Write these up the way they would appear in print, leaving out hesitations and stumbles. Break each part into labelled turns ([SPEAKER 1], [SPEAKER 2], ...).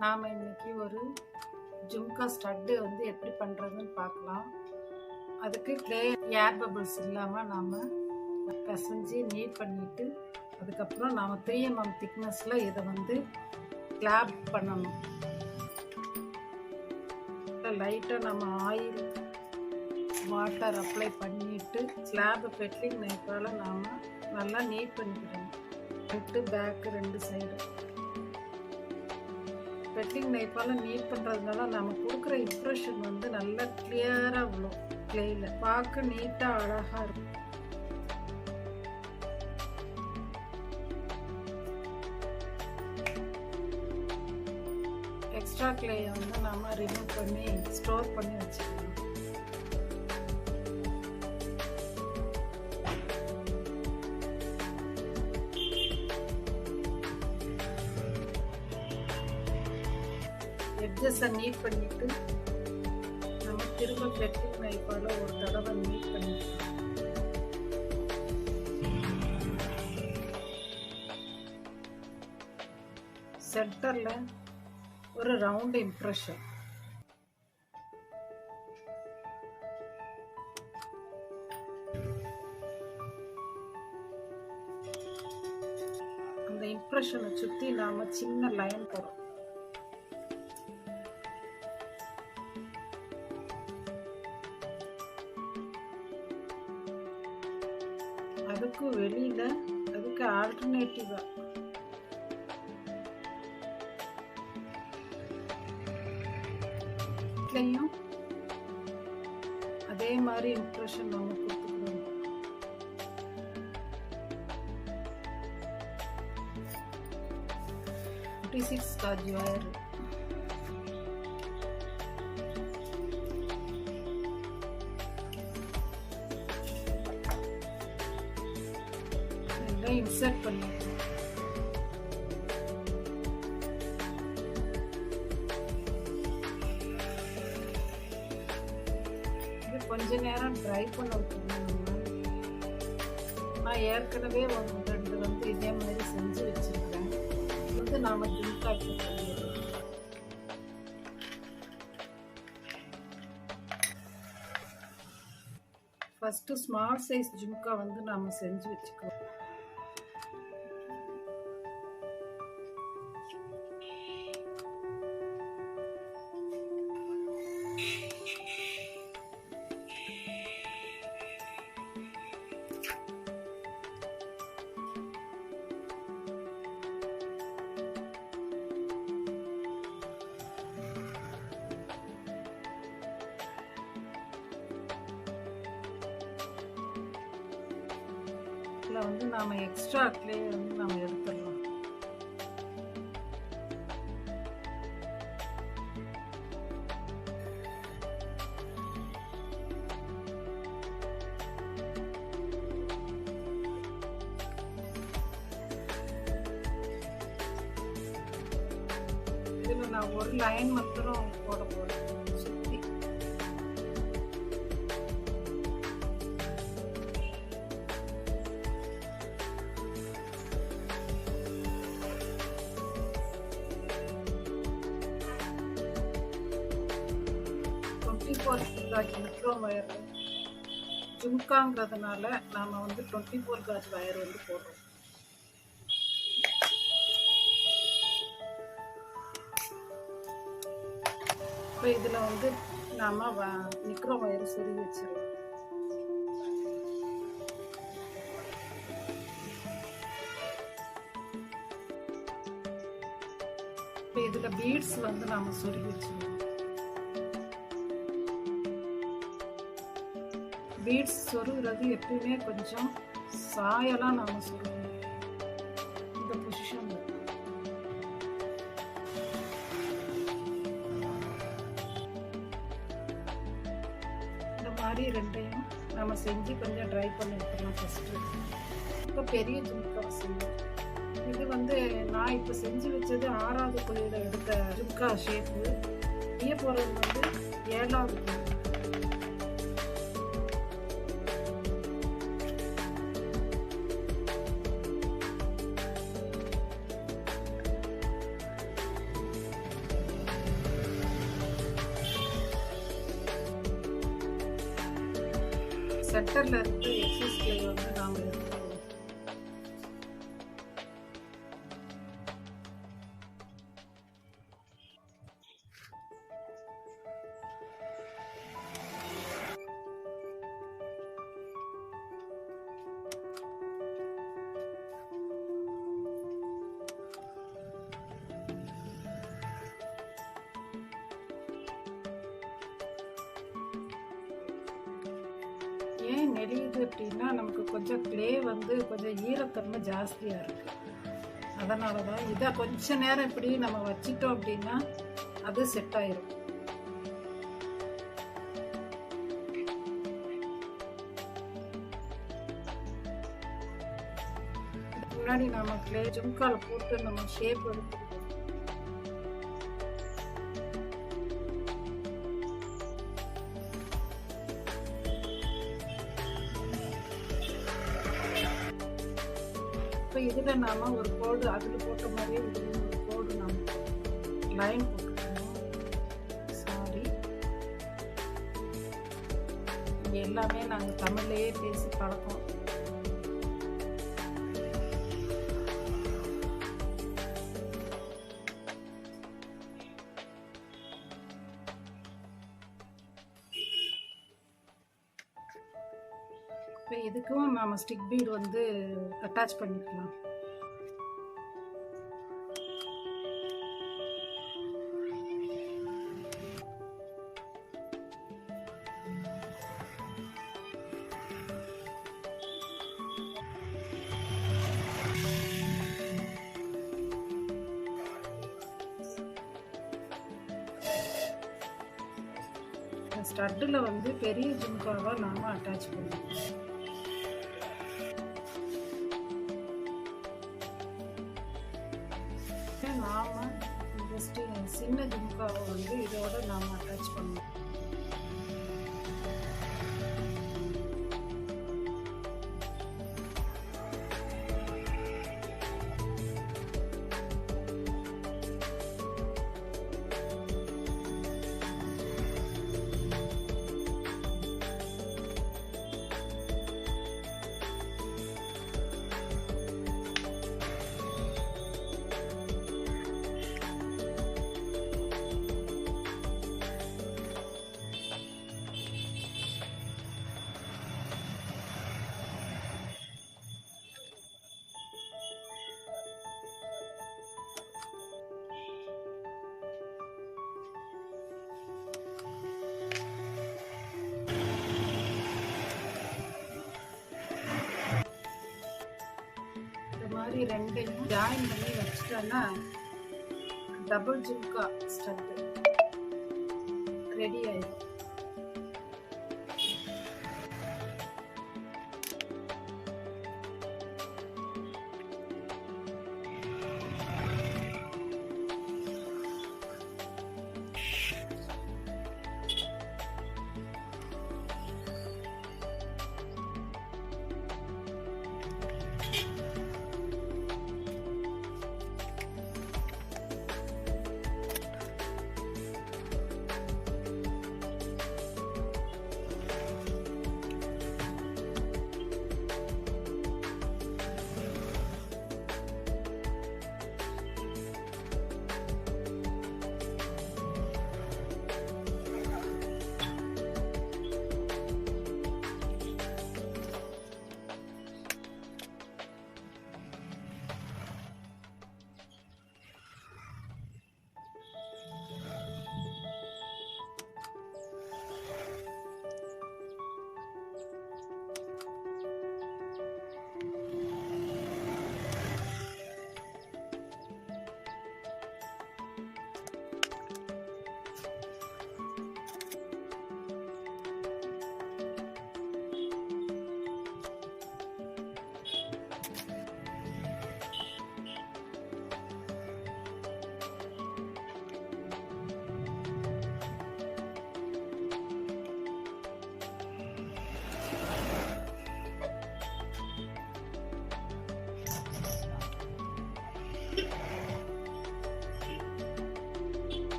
[SPEAKER 1] நாம் இன்னைக்கு ஒரு ஜும்கா ஸ்டட்டு வந்து எப்படி பண்ணுறதுன்னு பார்க்கலாம். அதுக்கு க்ளே ஏர் பபிள்ஸ் இல்லாமல் நாம் பிசைஞ்சு நீட் பண்ணிவிட்டு அதுக்கப்புறம் நாம் 3 mm திக்னஸில் இதை வந்து ஸ்லாப் பண்ணணும். லைட்டாக நம்ம ஆயில் வாட்டர் அப்ளை பண்ணிவிட்டு ஸ்லாப் பெட்லிங் நைஃபால் நாம் நல்லா நீட் பண்ணிக்கிறோம். ஃப்ரண்ட்டு பேக்கு 2 சைடு பெட்லிங் நைஃபால் நீட் பண்ணுறதுனால நம்ம கொடுக்குற இம்ப்ரெஷன் வந்து நல்லா கிளியராக விழும். கிளேயில் பார்க்க நீட்டாக அழகாக இருக்கும். எக்ஸ்ட்ரா கிளேயை வந்து நாம் ரிமூவ் பண்ணி ஸ்டோர் பண்ணி வச்சுக்கலாம். எட்ஜஸை நீட் பண்ணிட்டு நம்ம திரும்ப பெட்லிங் நைஃபால் ஒரு தடவை நீட் பண்ணிக்கலாம். சென்டரில் ஒரு ரவுண்ட் இம்ப்ரெஷன். அந்த இம்ப்ரெஷனை சுற்றி நாம் சின்ன லைன் போடுறோம். அதுக்கு வெளியில் அதுக்கு ஆல்டர்னேட்டிவாக இதுலையும் அதே மாதிரி இம்ப்ரெஷன் நம்ம கொடுத்துக்கணும். காஜ் வயர் இன்சர்ட் பண்ணிடுறோம். இது கொஞ்ச நேரம் ட்ரை பண்ண வைக்கணும். நான் ஏற்கனவே 1-2 வந்து இதே மாதிரி செஞ்சு வச்சிருக்கேன். வந்து நாம ஜும்காக்கு பண்ணிடுறோம். ஃபர்ஸ்ட் ஸ்மால் சைஸ் ஜும்கா வந்து நாம செஞ்சு வச்சுக்குவோம். வந்து நாம எக்ஸ்ட்ரா கிளே வந்து நாம எடுத்துடலாம். இதுல நான் ஒரு லைன் மட்டும் போட போறேன். சுத்தி மிக்ரோம் வயர் ஜும்காங்கிறதுனால நாம் வந்து 24 காஜ் வயர் வந்து போடுறோம். இப்போ இதில் வந்து நாம் மிக்ரோம் வயர் சொருகி வச்சிடலாம். இப்போ இதில் பீட்ஸ் வந்து நாம் சொருகி வச்சிடலாம். பீட்ஸ் சொருகிறது எப்பயுமே கொஞ்சம் சாயலாம் நாம் சொருகணும். இந்த பொசிஷனில் இந்த மாதிரி ரெண்டையும் நம்ம செஞ்சு கொஞ்சம் ட்ரை பண்ணி எடுத்துக்கலாம். ஃபஸ்ட்டு இப்போ பெரிய ஜும்கா செய்யணும். இது வந்து நான் இப்போ செஞ்சு வச்சது 6வது குழியில் எடுத்த ஜும்கா ஷேப்பு. செய்ய போகிறது வந்து 7வது குழி. சென்டரில் இருந்து எக்ஸஸ் கிளே வந்து நாம் எடுத்துக்கணும். ஏன் நெளியுது அப்படின்னா நமக்கு கொஞ்சம் கிளே வந்து கொஞ்சம் ஈரத்தன்மை ஜாஸ்தியாக இருக்குது. அதனால தான் இதை கொஞ்ச நேரம் இப்படி நம்ம வச்சிட்டோம் அப்படின்னா அது செட் ஆயிரும். முன்னாடி நம்ம கிளே ஜும்கால போட்டு நம்ம ஷேப் எடுத்து இப்போ இதில் நாம் ஒரு கோடு அதில் போட்ட மாதிரியே இதில் ஒரு கோடு நாம் லைன் போட்டுக்கணும். சாரி, இங்கே எல்லாமே நாங்கள் தமிழ்லையே பேசி பழக்கம். இப்போ இதுக்கும் நாம் ஸ்டிக் பீட் வந்து அட்டாச் பண்ணிக்கலாம். ஸ்டட்டில் வந்து பெரிய ஜும்காவை நாம் அட்டாச் பண்ணுவோம். நாம ஜஸ்ட் சின்ன ஜும்காவை வந்து இதோட நாம் அட்டாச் பண்ணுவோம். மாதிரி ரெண்டையும் ஜாயின் பண்ணி வச்சுட்டோன்னா டபுள் ஜும்கா ஸ்டட் ரெடி ஆயிடும்.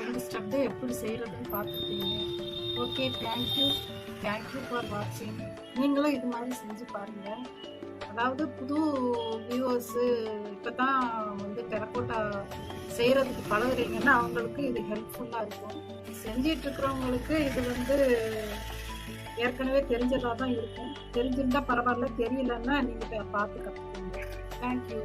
[SPEAKER 1] 2 ஸ்டெப்பு எப்படி செய்கிறதுன்னு பார்த்துருக்கீங்க. ஓகே, தேங்க்யூ ஃபார் வாட்சிங். நீங்களும் இது மாதிரி செஞ்சு பாருங்கள். அதாவது புது வியூவர்ஸு இப்போ தான் வந்து டெரக்கோட்டா செய்கிறதுக்கு பழகுறீங்கன்னா அவங்களுக்கு இது ஹெல்ப்ஃபுல்லாக இருக்கும். செஞ்சிட்ருக்கிறவங்களுக்கு இது வந்து ஏற்கனவே தெரிஞ்சதாக தான் இருக்கும். தெரிஞ்சிருந்தால் பரவாயில்ல, தெரியலன்னா நீங்கள் பார்த்து கற்றுக்கோங்க. தேங்க்யூ.